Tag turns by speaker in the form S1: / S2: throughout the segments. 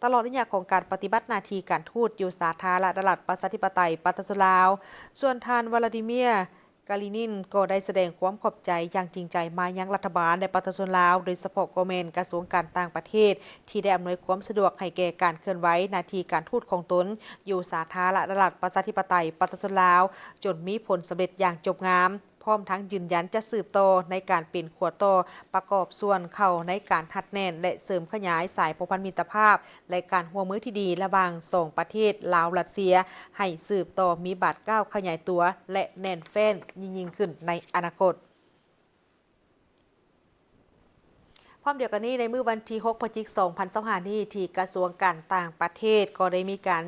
S1: ตลอดระยะของการปฏิบัติหน้าที่การทูตอยู่สาธารณรัฐประชาธิปไตยปาตสลาวส่วนทานวลาดิเมียร์กาลินินก็ได้แสดงความขอบใจอย่างจริงใจมายังรัฐบาลในปาตสลาวโดยเฉพาะกเมนกระทรวงการต่างประเทศที่ได้อำนวยความสะดวกให้แก่การเคลื่อนไหวหน้าที่การทูตของตนอยู่สาธารณรัฐประชาธิปไตยปาตสลาวจนมีผลสำเร็จอย่างจบงามพร้อมทั้งยืนยันจะสืบต่อในการเป็นขวดต่อประกอบส่วนเข้าในการหัดแน่นและเสริมขยายสายผูกพันมิตรภาพและการหัวมือที่ดีระหว่างสองประเทศลาวรัสเซียให้สืบต่อมีบาดก้าวขยายตัวและแน่นแฟ้นยิ่งขึ้นในอนาคตพร้อมเดียวกันนี้ในมื้อวันที่6 พฤศจิกายน 2025 นี้ที่กระทรวงการต่างประเทศก็ได้มีการ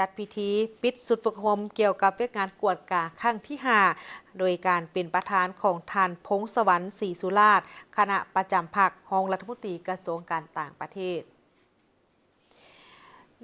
S1: จัดพิธีปิดสุดฝึกอบรมเกี่ยวกับเรื่องงานกวดกาครั้งที่ 5 โดยการเป็นประธานของท่านพงศวรรค์ศรีสุราษฎร์คณะประจำพรรครองรัฐมนตรีกระทรวงการต่างประเทศ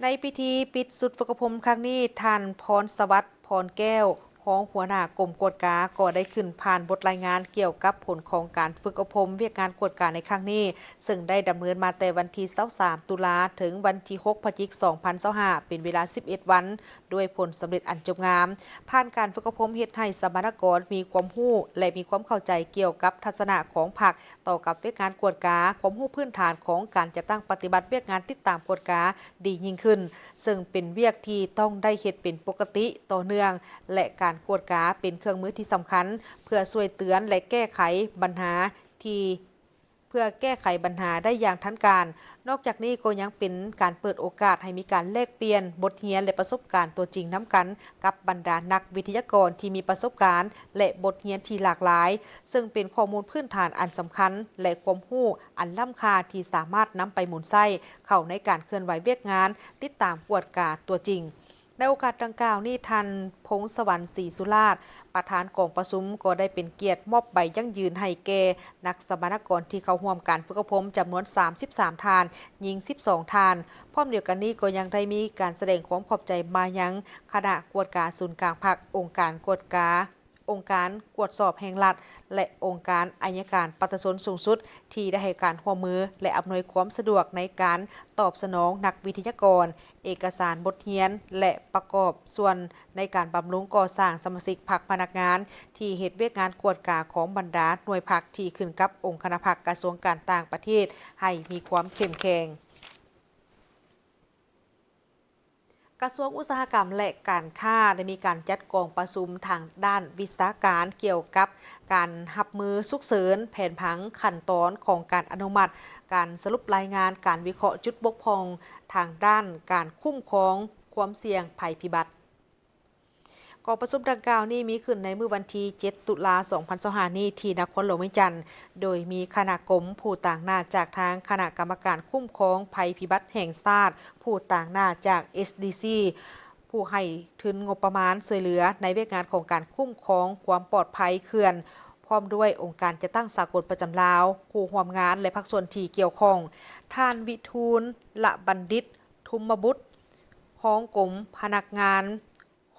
S1: ในพิธีปิดสุดฝึกอบรมครั้งนี้ท่านพรสวัสดิ์พรแก้วของหัวหน้ากรมกวดกาก็ได้ขึ้นผ่านบทรายงานเกี่ยวกับผลของการฝึกอบรมเวียกงานกวดกาในครั้งนี้ซึ่งได้ดำเนินมาแต่วันที่23 ตุลาถึงวันที่6 พฤศจิกายน 2025 เป็นเวลา11 วันด้วยผลสำเร็จอันจบงามผ่านการฝึกอบรมเฮ็ดให้สมณกรมีความรู้และมีความเข้าใจเกี่ยวกับทัศนะของพรรคต่อกับเวียกงานกวดกาความรู้พื้นฐานของการจะตั้งปฏิบัติเวียกงานติดตามกวดกาดียิ่งขึ้นซึ่งเป็นเวียกที่ต้องได้เฮ็ดเป็นปกติต่อเนื่องและการกวดกาเป็นเครื่องมือที่สำคัญเพื่อช่วยเตือนและแก้ไขปัญหาได้อย่างทันการนอกจากนี้ก็ยังเป็นการเปิดโอกาสให้มีการแลกเปลี่ยนบทเรียนและประสบการณ์ตัวจริงน้ำกันกับบรรดานักวิทยากรที่มีประสบการณ์และบทเรียนที่หลากหลายซึ่งเป็นข้อมูลพื้นฐานอันสำคัญและความรู้อันล้ำค่าที่สามารถนำไปหมุนไส้เข้าในการเคลื่อนไหวเวียกงานติดตามกวดกาตัวจริงในโอกาสดังกล่าวนี้ท่านพงศวรรค์ศรีสุราษฎร์ประธานกองประชุมก็ได้เป็นเกียรติมอบใบยั่งยืนให้แก่นักสมณกรที่เข้าร่วมการฝึกอบรมจำนวน33 ทานหญิง12 ทานพร้อมเดียวกันนี้ก็ยังได้มีการแสดงความขอบใจมายังคณะกวดกาศูนย์กลางภาคองค์การกวดกาองค์การกวดสอบแห่งรัฐและองค์การอัยการปฏิชนสูงสุดที่ได้ให้การร่วมมือและอำนวยความสะดวกในการตอบสนองนักวิทยากรเอกสารบทเรียนและประกอบส่วนในการบำรุงก่อสร้างสมาชิกพรรคพนักงานที่เหตุเวียกงานกวดกาของบรรดาหน่วยพรรคที่ขึ้นกับองค์คณะพรรคกระทรวงการต่างประเทศให้มีความเข้มแข็งกระทรวงอุตสาหกรรมและการค้าได้มีการจัดกองประชุมทางด้านวิชาการเกี่ยวกับการรับมือฉุกเฉินแผนผังขั้นตอนของการอนุมัติการสรุปรายงานการวิเคราะห์จุดบกพร่องทางด้านการคุ้มครองความเสี่ยงภัยพิบัติกองประชุมดังกล่าวนี้มีขึ้นในมื้อวันที่7 ตุลาคม 2025 นี้ที่นครหลวงเวียงจันทร์โดยมีคณะกรมผู้ต่างหน้าจากทางคณะกรรมการคุ้มครองภัยพิบัติแห่งชาติผู้ต่างหน้าจาก SDC ผู้ให้ทุนงบประมาณช่วยเหลือในเวียกงานของการคุ้มครองความปลอดภัยเขื่อนพร้อมด้วยองค์การจะตั้งสากลประจำลาวผู้ร่วมงานและภาคส่วนที่เกี่ยวข้องท่านวิทูลละบัณฑิตทุมบุตรห้องกรมพนักงาน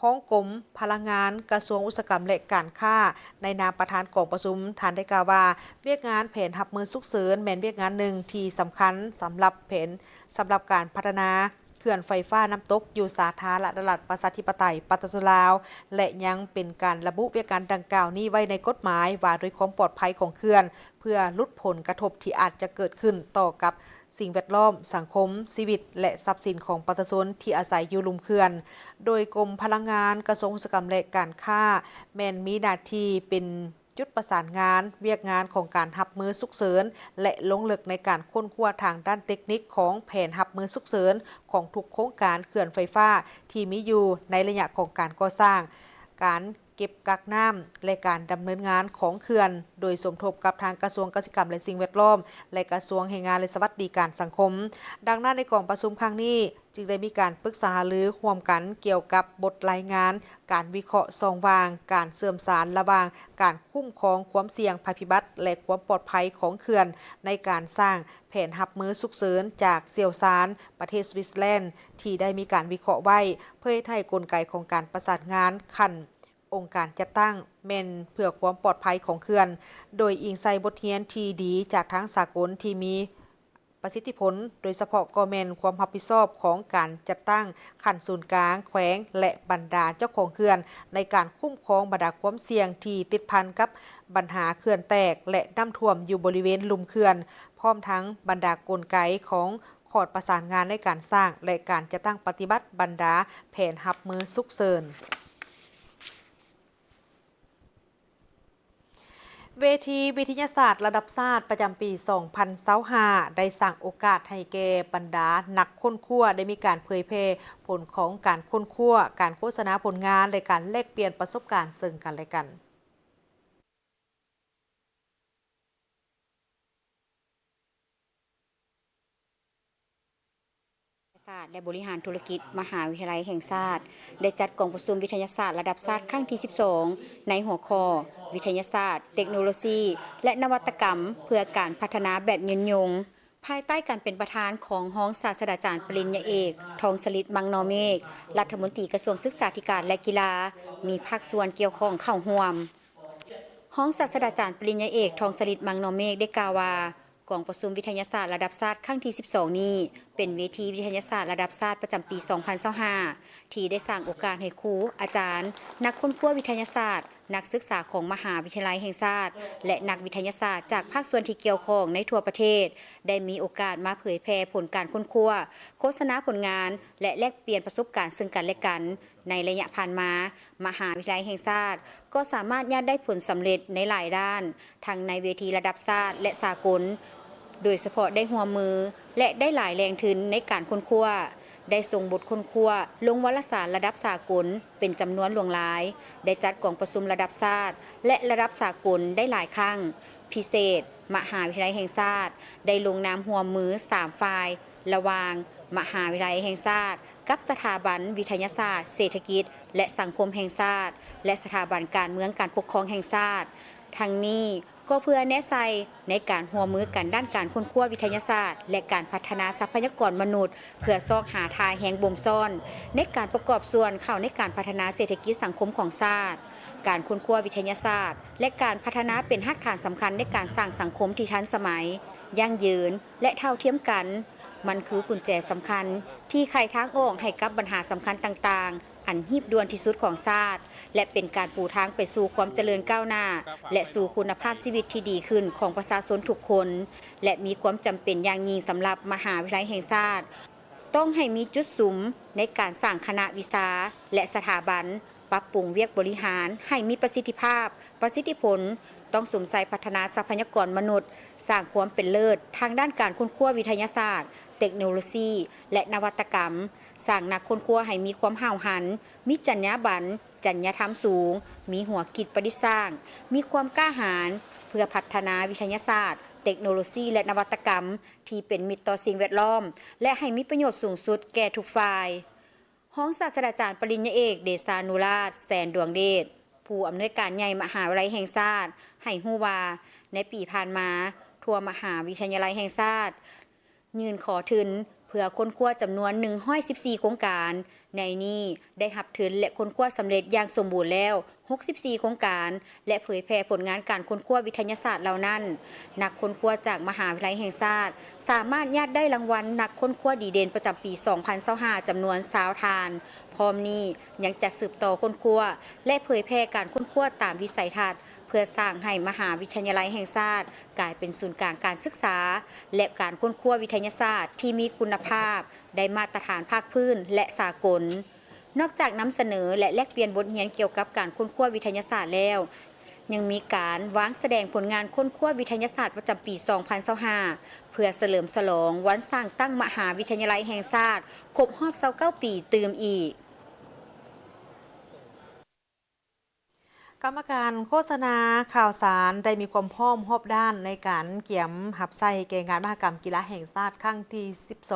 S1: ห้องกรมพลังงานกระทรวงอุตสาหกรรมและการค้าในนามประธานกองประชุมท่านได้กล่าวว่าเวียกงานแผนรับมือฉุกเฉินแม่นเวียกงานหนึ่งที่สำคัญสำหรับการพัฒนาเขื่อนไฟฟ้าน้ำตกอยู่สาธารณรัฐประชาธิปไตยปาตสลาวและยังเป็นการระบุเวียกงานดังกล่าวนี้ไว้ในกฎหมายว่าโดยความปลอดภัยของเขื่อนเพื่อลดผลกระทบที่อาจจะเกิดขึ้นต่อกับสิ่งแวดล้อมสังคมชีวิตและทรัพย์สินของประชาชนที่อาศัยอยู่ลุ่มเขื่อนโดยกรมพลังงานกระทรวงอุตสาหกรรมและการค้าแม่นมีหน้าที่เป็นจุดประสานงานเวียกงานของการรับมือฉุกเฉินและลงลึกในการค้นคว้าทางด้านเทคนิคของแผนรับมือฉุกเฉินของทุกโครงการเขื่อนไฟฟ้าที่มีอยู่ในระยะของการก่อสร้างการเก็บกักน้ำและการดำเนินงานของเขื่อนโดยสมทบกับทางกระทรวงเกษตรกรรมและสิ่งแวดล้อมและกระทรวงแรงงานและสวัสดิการสังคมดังนั้นในกองประชุมครั้งนี้จึงได้มีการปรึกษาหารือร่วมกันเกี่ยวกับบทรายงานการวิเคราะห์ส่องวางการเสื่อมสารระหว่างการคุ้มครองความเสี่ยงภัยพิบัติและความปลอดภัยของเขื่อนในการสร้างแผนรับมือฉุกเฉินจากเซี่ยวซานประเทศสวิตเซอร์แลนด์ที่ได้มีการวิเคราะห์ไว้เพื่อให้กลไกของการประสานงานขั้นองค์การจัดตั้งแม่นเพื่อความปลอดภัยของเขื่อนโดยอิงใส่บทเรียนที่ดีจากทั้งสากลที่มี ประสิทธิผลโดยเฉพาะกอเมนความรับผิดชอบของการจัดตั้งขันศูนย์กลางแขวงและบรรดาเจ้าของเขื่อนในการคุ้มครองบรรดาความเสี่ยงที่ติดพันกับปัญหาเขื่อนแตกและน้ำท่วมอยู่บริเวณลุ่มเขื่อนพร้อมทั้งบรรดากลไกของขอดประสานงานในการสร้างและการจัดตั้งปฏิบัติบรรดาแผนรับมือฉุกเฉินเวทีวิทยาศาสตร์ระดับชาติประจำปี 2025 ได้สร้างโอกาสให้แก่บรรดานักค้นคว้าได้มีการเผยแพร่ผลของการค้นคว้าการโฆษณาผลงานและการแลกเปลี่ยนประสบการณ์ซึ่งกันและกัน
S2: ศาสตร์และบริหารธุรกิจมหาวิทยาลัยแห่งชาติได้จัดกองประชุมวิทยาศาสตร์ระดับชาติครั้งที่ 12 ในหัวข้อวิทยาศาสตร์เทคโนโลยีและนวัตกรรมเพื่อการพัฒนาแบบยืนยงภายใต้การเป็นประธานของห้องศาสตราจารย์ปริญญาเอกทองสฤทธิ์มังนอเมฆรัฐมนตรีกระทรวงศึกษาธิการและกีฬามีภาคส่วนเกี่ยวข้องเข้าร่วมห้องศาสตราจารย์ปริญญาเอกทองสฤทธิ์มังนอเมฆได้กล่าวว่ากองประชุมวิทยาศาสตร์ระดับชาติครั้งที่ 12 นี้เป็นเวทีวิทยาศาสตร์ระดับชาติประจำปี 2025 ที่ได้สร้างโอกาสให้ครูอาจารย์นักค้นคว้าวิทยาศาสตร์นักศึกษาของมหาวิทยาลัยแห่งชาติและนักวิทยาศาสตร์จากภาคส่วนที่เกี่ยวข้องในทั่วประเทศได้มีโอกาสมาเผยแพร่ผลการค้นคว้าโฆษณาผลงานและแลกเปลี่ยนประสบการณ์ซึ่งกันและกันในระยะผ่านมามหาวิทยาลัยแห่งชาติก็สามารถได้ผลสำเร็จในหลายด้านทั้งในเวทีระดับชาติและสากลโดยเฉพาะได้หัวมือและได้หลายแรงทุนในการค้นคว้าได้ส่งบทค้นคว้าลงวารสารระดับสากลเป็นจำนวนหลวงหลายได้จัดกองประชุมระดับชาติและระดับสากลได้หลายครั้งพิเศษมหาวิทยาลัยแห่งชาติได้ลงนามหัวมือ3ฝ่ายระหว่างมหาวิทยาลัยแห่งชาติกับสถาบันวิทยาศาสตร์เศรษฐกิจและสังคมแห่งชาติและสถาบันการเมืองการปกครองแห่งชาติทั้งนี้ก็เพื่อแนะใส่ในการหัวมือกันด้านการค้นคว้าวิทยาศาสตร์และการพัฒนาทรัพยากรมนุษย์เพื่อซอกหาทายแห่งบ่มซ่อนในการประกอบส่วนเข้าในการพัฒนาเศรษฐกิจสังคมของชาติการค้นคว้าวิทยาศาสตร์และการพัฒนาเป็นรากฐานสำคัญในการสร้างสังคมที่ทันสมัยยั่งยืนและเท่าเทียมกันมันคือกุญแจสำคัญที่ไขทางออกให้กับปัญหาสำคัญต่างๆอันหีบด่วนที่สุดของชาติและเป็นการปูทางไปสู่ความเจริญก้าวหน้าและสู่คุณภาพชีวิตที่ดีขึ้นของประชาชนทุกคนและมีความจำเป็นอย่างยิ่งสำหรับมหาวิทยาลัยแห่งชาติต้องให้มีจุดสุมในการสร้างคณะวิชาและสถาบันปรับปรุงเวียกบริหารให้มีประสิทธิภาพประสิทธิผลต้องสวมใส่พัฒนาทรัพยากรมนุษย์สร้างความเป็นเลิศทางด้านการค้นคว้าวิทยาศาสตร์เทคโนโลยีและนวัตกรรมสร้างนักค้นคว้าให้มีความห้าวหันมีจรรยาบรรณจรรยธรรมสูงมีหัวคิดประดิษฐ์สร้างมีความกล้าหาญเพื่อพัฒนาวิทยาศาสตร์เทคโนโลยีและนวัตกรรมที่เป็นมิตรต่อสิ่งแวดล้อมและให้มีประโยชน์สูงสุดแก่ทุกฝ่ายห้องศาสตราจารย์ปริญญาเอกเดชานุราชแสนดวงเดชผู้อำนวยการใหญ่มหาวิทยาลัยแห่งชาติให้ฮู้ว่าในปีผ่านมาทั่วมหาวิทยาลัยแห่งชาติยื่นขอทุนเพื่อค้นคว้าจำนวน114โครงการในนี้ได้รับทุนและค้นคว้าสำเร็จอย่างสมบูรณ์แล้ว64โครงการและเผยแพร่ผลงานการค้นคว้าวิทยาศาสตร์เหล่านั้นนักค้นคว้าจากมหาวิทยาลัยแห่งชาติสามารถญาติได้รางวัลนักค้นคว้าดีเด่นประจำปี 2025 จำนวน20ทานพร้อมนี้ยังจะสืบต่อค้นคว้าและเผยแพร่การค้นคว้าตามวิสัยทัศน์เพื่อสร้างให้มหาวิทยาลัยแห่งชาติกลายเป็นศูนย์กลางการศึกษาและการค้นคว้าวิทยาศาสตร์ที่มีคุณภาพได้มาตรฐานภาคพื้นและสากลนอกจากนำเสนอและแลกเปลี่ยนบทเรียนเกี่ยวกับการค้นคว้าวิทยาศาสตร์แล้วยังมีการวางแสดงผลงานค้นคว้าวิทยาศาสตร์ประจำปี 2025 เพื่อเฉลิมฉลองวันสร้างตั้งมหาวิทยาลัยแห่งชาติครบรอบ29ปีเติมอีก
S1: กรรมการโฆษณาข่าวสารได้มีความพร้อมรอบด้านในการเกี่ยมหับไส้แก่งานมหกรรมกีฬาแห่งชาติครั้งที่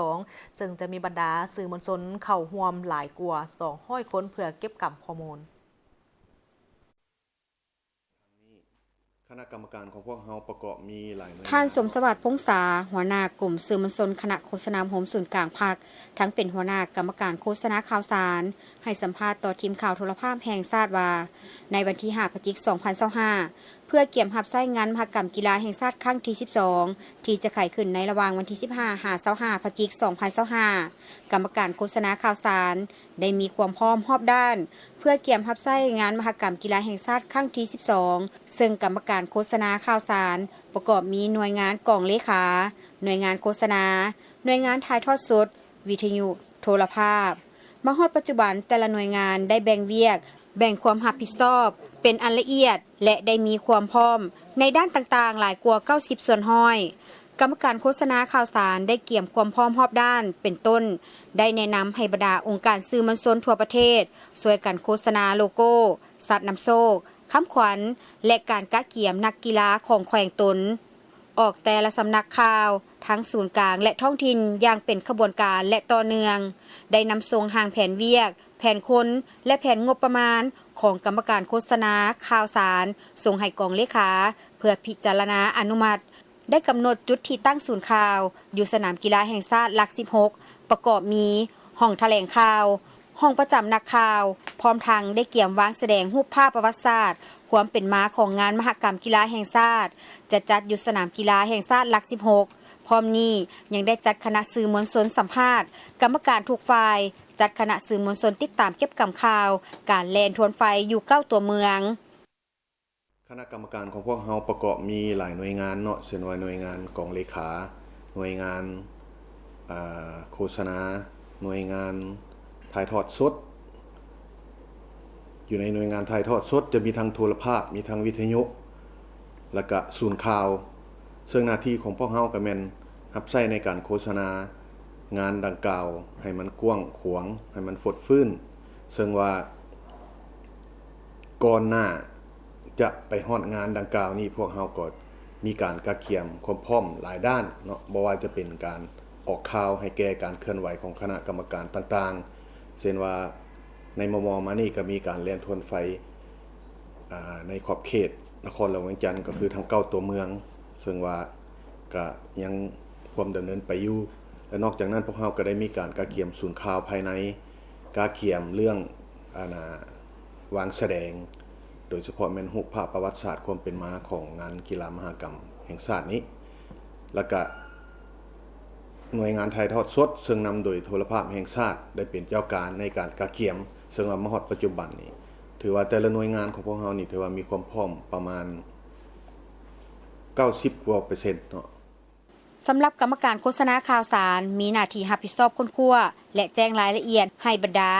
S1: 12 ซึ่งจะมีบรรดาสื่อมวลชนเข้าร่วมหลายกว่า200 คนเพื่อเก็บเกี่ยวข้อมูล
S3: คณะกรรมการของพวกเราประกอบมีหลายหน่วย
S2: ท่านสมสวัสดิ์พงษาหัวหน้ากลุ่มสื่อมวลชนคณะโฆษณาโฮมศูนย์กลางภาคทั้งเป็นหัวหน้ากรรมการโฆษณาข่าวสารให้สัมภาษณ์ต่อทีมข่าวโทรภาพแห่งชาติว่าในวันที่5 พฤศจิกายน 2025 เพื่อเกี่ยมรับใช้งานมหกรรมกีฬาแห่งชาติครั้งที่ 12 ที่จะไขขึ้นในระหว่างวันที่ 15-25 พฤศจิกายน 2025 กรรมการโฆษณาข่าวสารได้มีความพร้อมรอบด้าน เพื่อเกี่ยมรับใช้งานมหกรรมกีฬาแห่งชาติครั้งที่ 12 ซึ่งกรรมการโฆษณาข่าวสารประกอบมีหน่วยงานกองเลขา หน่วยงานโฆษณา หน่วยงานถ่ายทอดสด วิทยุ โทรภาพ มาฮอดปัจจุบันแต่ละหน่วยงานได้แบ่งเวียก แบ่งความรับผิดชอบเป็นอันละเอียด และได้มีความพร้อมในด้านต่างๆ หลายกว่า 90 ส่วนห้อย กรรมการโฆษณาข่าวสารได้เกี่ยมความพร้อมรอบด้านเป็นต้น ได้แนะนำให้บรรดาองค์การสื่อมวลชนทั่วประเทศช่วยกันโฆษณาโลโก้ สัตว์นำโชคคำขวัญ และการกะเกี่ยมนักกีฬาของแขวงตน ออกแต่ละสำนักข่าว ทั้งศูนย์กลางและท้องถิ่นอย่างเป็นขบวนการและต่อเนื่อง ได้นำส่งห่างแผนเวียก แผนคนและแผนงบประมาณของกรรมการโฆษณาข่าวสารส่งให้กองเลขาเพื่อพิจารณาอนุมัติ ได้กำหนดจุดที่ตั้งศูนย์ข่าว อยู่สนามกีฬาแห่งชาติหลัก 16 ประกอบมีห้องแถลงข่าว ห้องประจำนักข่าว พร้อมทั้งได้เกี่ยมวางแสดงรูปภาพประวัติศาสตร์ ความเป็นมาของงานมหกรรมกีฬาแห่งชาติจะจัดอยู่สนามกีฬาแห่งชาติหลัก 16 พร้อมนี้ยังได้จัดคณะสื่อมวลชนสัมภาษณ์กรรมการทุกฝ่าย จัดคณะสื่อมวลชนติดตามเก็บกำข่าว การแล่นทวนไฟอยู่9ตัวเมือง
S3: คณะกรรมการของพวกเฮาประกอบมีหลายหน่วยงานเนาะเช่นว่าหน่วยงานกองเลขา หน่วยงานโฆษณา หน่วยงานถ่ายทอดสด อยู่ในหน่วยงานถ่ายทอดสดจะมีทั้งโทรภาพมีทั้งวิทยุและก็ศูนย์ข่าว ซึ่งหน้าที่ของพวกเฮาก็แม่นรับใช้ในการโฆษณางานดังกล่าวให้มันกว้างขวางให้มันฟดฟื้นซึ่งว่าก่อนหน้าจะไปฮอดงานดังกล่าวนี้พวกเฮาก็มีการกะเกียมความพร้อมหลายด้านเนาะบ่ว่าจะเป็นการออกข่าวให้แก่การเคลื่อนไหวของคณะกรรมการต่างๆเช่นว่าในมม.มานี่ก็มีการแล่นทวนไฟในขอบเขตนครหลวงเวียงจันทน์ก็คือทั้ง9ตัวเมืองซึ่งว่าก็ยังความดำเนินไปอยู่และนอกจากนั้นพวกเฮาก็ได้มีการกะเกียมศูนย์ข่าวภายในกะเกียมเรื่องวางแสดงโดยเฉพาะแม่นรูปภาพประวัติศาสตร์ความเป็นมาของงานกีฬามหกรรมแห่งชาตินี้แล้วก็หน่วยงานถ่ายทอดสดซึ่งนำโดยโทรภาพแห่งชาติได้เป็นเจ้าการในการกะเกียมซึ่งว่ามฮอดปัจจุบันนี้ถือว่าแต่ละหน่วยงานของพวกเฮานี่ถือว่ามีความพร้อมประมาณ90%เนาะ
S2: สำหรับกรรมการโฆษณาข่าวสารมีหน้าที่รับผิดชอบค้นคว้าและแจ้งรายละเอียดให้บรรดา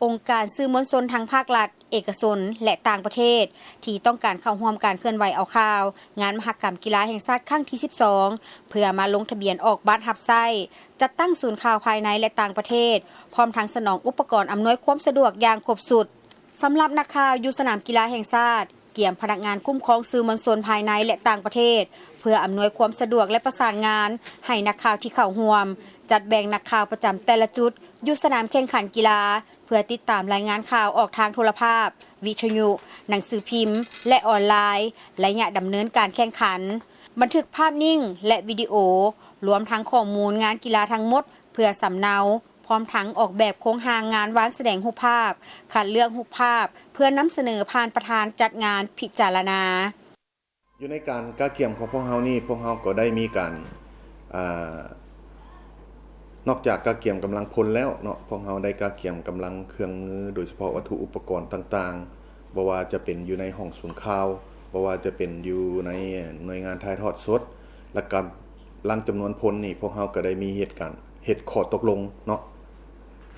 S2: องค์การสื่อมวลชนทั้งภาครัฐ เอกชนและต่างประเทศที่ต้องการเข้าร่วมการเคลื่อนไหวเอาข่าวงานมหกรรมกีฬาแห่งชาติครั้งที่ 12 เพื่อมาลงทะเบียนออกบัตรรับใช้จัดตั้งศูนย์ข่าวภายในและต่างประเทศพร้อมทั้งสนองอุปกรณ์อำนวยความสะดวกอย่างครบสุดสำหรับนักข่าวอยู่สนามกีฬาแห่งชาติเกี่ยมพนักงานคุ้มครองสื่อมวลชนภายในและต่างประเทศเพื่ออำนวยความสะดวกและประสานงานให้นักข่าวที่เข้าร่วมจัดแบ่งนักข่าวประจำแต่ละจุดอยู่สนามแข่งขันกีฬาเพื่อติดตามรายงานข่าวออกทางโทรภาพวิทยุหนังสือพิมพ์และออนไลน์ระยะดำเนินการแข่งขันบันทึกภาพนิ่งและวิดีโอรวมทั้งข้อมูลงานกีฬาทั้งหมดเพื่อสำเนาพร้อมทั้งออกแบบโครงหางงานวางแสดงรูปภาพคัดเลือกรูปภาพเพื่อนำเสนอผ่านประธานจัดงานพิจารณา
S3: อยู่ในการกะเกียมของพวกเฮานี่พวกเฮาก็ได้มีการนอกจากกะเกียมกำลังพลแล้วเนาะพวกเฮาได้กะเกียมกำลังเครื่องมือโดยเฉพาะวัตถุอุปกรณ์ต่างๆบ่ว่าจะเป็นอยู่ในห้องศูนย์ข่าวบ่ว่าจะเป็นอยู่ในหน่วยงานถ่ายทอดสดและก็ลังจำนวนพลนี่พวกเฮาก็ได้มีเหตุข้อตกลงเนาะ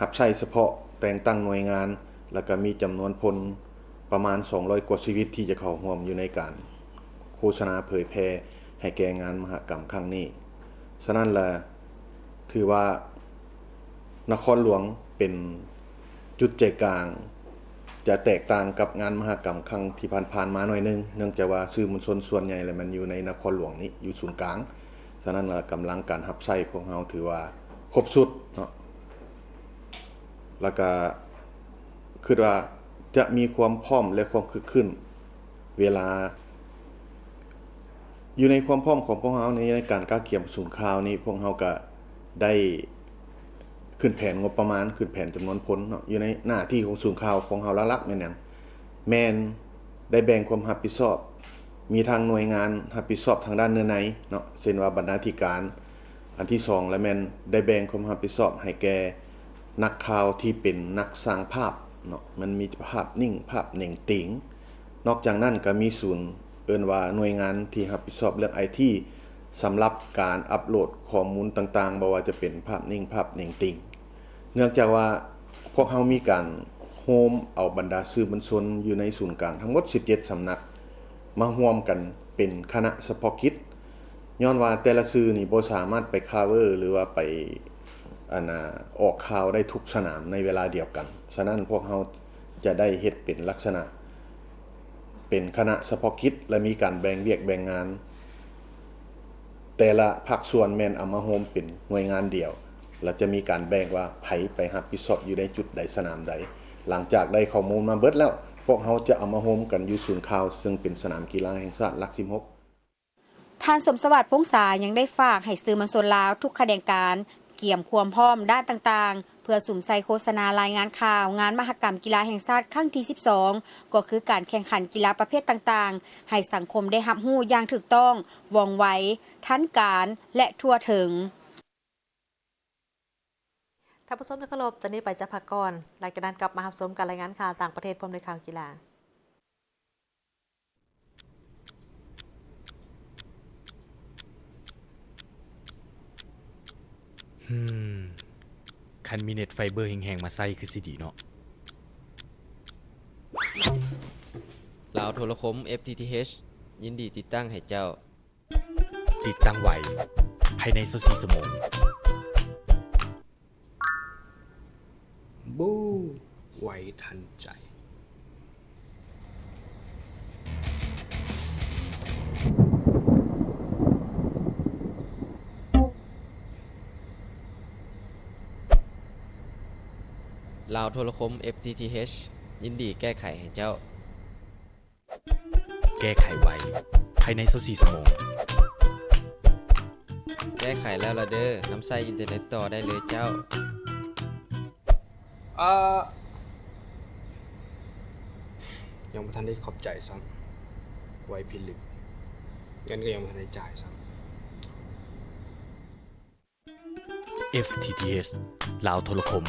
S3: รับใช้เฉพาะแต่งตั้งหน่วยงานแล้วก็มีจำนวนพลประมาณ200กว่าชีวิตที่จะเข้าร่วมอยู่ในการโฆษณาเผยแพร่ให้แก่งานมหกรรมครั้งนี้ฉะนั้นแหละถือว่านครหลวงเป็นจุดใจกลางจะแตกต่างกับงานมหกรรมครั้งที่ผ่านๆมาหน่อยนึงเนื่องจากว่าสื่อมวลชนส่วนใหญ่แล้วมันอยู่ในนครหลวงนี้อยู่ศูนย์กลางฉะนั้นล่ะกำลังการรับใช้พวกเฮาถือว่าครบสุดเนาะแล้วก็คิดว่าจะมีความพร้อมและความคึกคืนเวลาอยู่ในความพร้อมของพวกเฮาในการกะเกียมศูนย์ข่าวนี้พวกเฮาก็ได้ขึ้นแผนงบประมาณขึ้นแผนจำนวนพลเนาะอยู่ในหน้าที่ของศูนย์ข่าวของเฮาหลักๆแม่นหยังแม่นได้แบ่งความรับผิดชอบ มีทางหน่วยงานรับผิดชอบทางด้านเนื้อในเนาะเช่นว่าบรรณาธิการอันที่2และแม่นได้แบ่งความรับผิดชอบให้แก่นักข่าวที่เป็นนักสร้างภาพเนาะมันมีภาพนิ่งภาพเหน่งติงนอกจากนั้นก็มีศูนย์เอิ้นว่าหน่วยงานที่รับผิดชอบเรื่อง IT สำหรับการอัปโหลดข้อมูลต่างๆบ่ว่าจะเป็นภาพนิ่งภาพเหน่งติงเนื่องจากว่าพวกเฮามีการโฮมเอาบรรดาสื่อมวลชนอยู่ในศูนย์กลางทั้งหมด17สำนักมาร่วมกันเป็นคณะเฉพาะกิจย้อนว่าแต่ละสื่อนี่บ่สามารถไปคาเวอร์หรือว่าไปออกข่าวได้ทุกสนามในเวลาเดียวกันฉะนั้นพวกเฮาจะได้เฮ็ดเป็นลักษณะเป็นคณะเฉพาะกิจและมีการแบ่งเวียกแบ่งงานแต่ละภาคส่วนแม่นเอามาโฮมเป็นหน่วยงานเดียวแล้วจะมีการแบ่งว่าไผไปรับผิดชอบอยู่ในจุดใดสนามใดหลังจากได้ข้อมูลมาเบิดแล้วพวกเฮาจะเอามาโฮมกันอยู่ศูนย์ข่าวซึ่งเป็นสนามกีฬาแห่งชาติหลัก16
S2: ท่านสมสวัสดิ์พงษายังได้ฝากให้สื่อมวลชนลาวทุกขบวนการเกี่ยมความพร้อมด้านต่างๆเพื่อสุ่มใส่โฆษณารายงานข่าวงานมหกรรมกีฬาแห่งชาติครั้งที่12ก็คือการแข่งขันกีฬาประเภทต่างๆให้สังคมได้รับรู้อย่างถูกต้องว่องไวทันการและทั่วถึง
S1: ท่านผู้ชมที่เคารพจะนี้ไปจะพักก่อนหลังจากนั้นกลับมารับชมการรายงานข่าวต่างประเทศพร้อมด้วยข่าวกีฬา
S4: คันมีเน็ตไฟเบอร์แห้งๆมาใส่คือสิดีเนาะ
S5: ลาวโทรคม FTTH ยินดีติดตั้งให้เจ้า
S4: ติดตั้งไว้ภายใน24ชั่วโมง
S6: บู๊ไวทันใจ
S5: ลาวโทรคม FTTH ยินดีแก้ไขให้เจ้า
S4: แก้ไขไว้ภายใน24ชั่วโมง
S5: แก้ไขแล้วละเด้อนำใช้อินเทอร์เน็ตต่อได้เลยเจ้า
S6: ยังไม่ทันได้ขอบใจซ้ำไวพิลึกงั้นก็ยังไม่ทันได้จ่ายซ้
S4: ำ FTTH ลาวโทรคม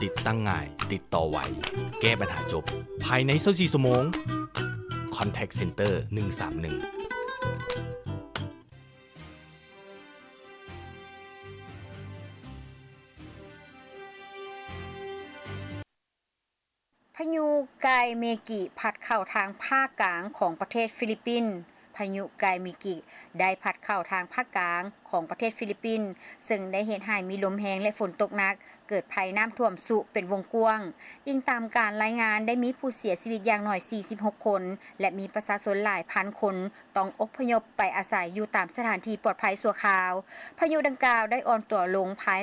S4: ติดตั้งง่ายติดต่อไวแก้ปัญหาจบภายใน24ชั่วโมง Contact Center 131
S2: พายุไกเมกิพัดเข้าทางภาคกลางของประเทศฟิลิปปินส์พายุไกเมกิได้พัดเข้าทางภาคกลางของประเทศฟิลิปปินส์ซึ่งได้เฮ็ดให้มีลมแรงและฝนตกหนักเกิดภัยน้ำท่วมสุเป็นวงกว้างอิงตามการรายงานได้มีผู้เสียชีวิตอย่างน้อย46คนและมีประชาชนหลายพันคนต้องอพยพไปอาศัยอยู่ตามสถานที่ปลอดภัยชั่วคราวพายุดังกล่าวได้อ่อนตัวลงภาย